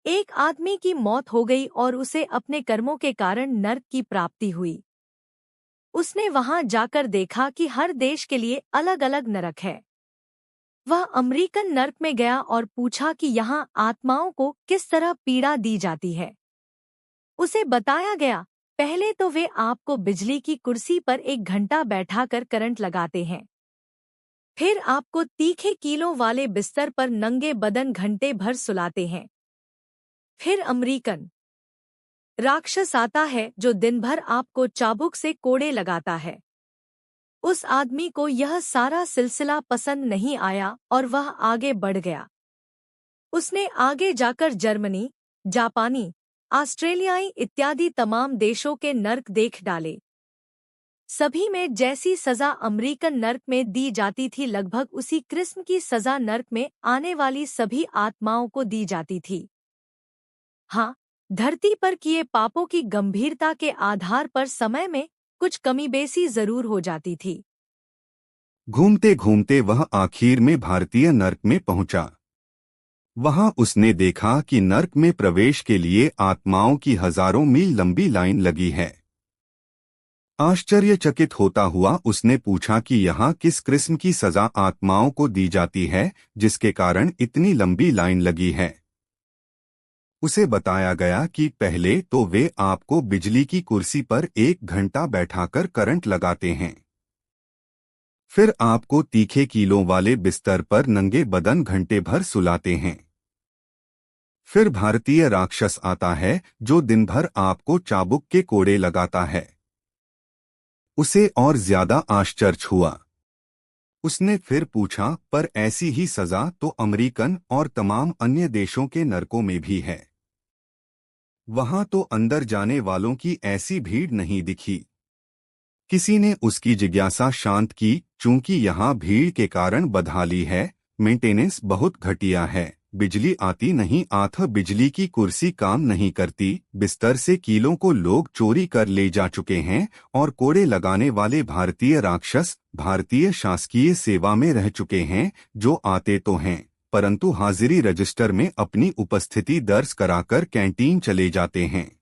एक आदमी की मौत हो गई और उसे अपने कर्मों के कारण नर्क की प्राप्ति हुई। उसने वहां जाकर देखा कि हर देश के लिए अलग अलग नरक है। वह अमेरिकन नर्क में गया और पूछा कि यहाँ आत्माओं को किस तरह पीड़ा दी जाती है। उसे बताया गया, पहले तो वे आपको बिजली की कुर्सी पर 1 घंटा बैठाकर करंट लगाते हैं। फिर आपको तीखे कीलों वाले बिस्तर पर नंगे बदन घंटे भर सुलाते हैं। फिर अमेरिकन राक्षस आता है जो दिन भर आपको चाबुक से कोड़े लगाता है। उस आदमी को यह सारा सिलसिला पसंद नहीं आया और वह आगे बढ़ गया। उसने आगे जाकर जर्मनी, जापानी, ऑस्ट्रेलियाई इत्यादि तमाम देशों के नर्क देख डाले। सभी में जैसी सजा अमेरिकन नर्क में दी जाती थी, लगभग उसी किस्म की सजा नर्क में आने वाली सभी आत्माओं को दी जाती थी। हाँ, धरती पर किए पापों की गंभीरता के आधार पर समय में कुछ कमी बेसी जरूर हो जाती थी। घूमते घूमते वह आखिर में भारतीय नर्क में पहुंचा। वहां उसने देखा कि नर्क में प्रवेश के लिए आत्माओं की हजारों मील लंबी लाइन लगी है। आश्चर्यचकित होता हुआ उसने पूछा कि यहाँ किस किस्म की सजा आत्माओं को दी जाती है जिसके कारण इतनी लंबी लाइन लगी है। उसे बताया गया कि पहले तो वे आपको बिजली की कुर्सी पर 1 घंटा बैठाकर करंट लगाते हैं। फिर आपको तीखे कीलों वाले बिस्तर पर नंगे बदन घंटे भर सुलाते हैं। फिर भारतीय राक्षस आता है जो दिन भर आपको चाबुक के कोड़े लगाता है। उसे और ज्यादा आश्चर्य हुआ। उसने फिर पूछा, पर ऐसी ही सजा तो अमेरिकन और तमाम अन्य देशों के नरकों में भी है। वहां तो अंदर जाने वालों की ऐसी भीड़ नहीं दिखी। किसी ने उसकी जिज्ञासा शांत की, चूंकि यहाँ भीड़ के कारण बदहाली है, मेंटेनेंस बहुत घटिया है, बिजली आती नहीं, बिजली की कुर्सी काम नहीं करती, बिस्तर से कीलों को लोग चोरी कर ले जा चुके हैं और कोड़े लगाने वाले भारतीय राक्षस भारतीय शासकीय सेवा में रह चुके हैं, जो आते तो हैं परंतु हाजिरी रजिस्टर में अपनी उपस्थिति दर्ज कराकर कैंटीन चले जाते हैं।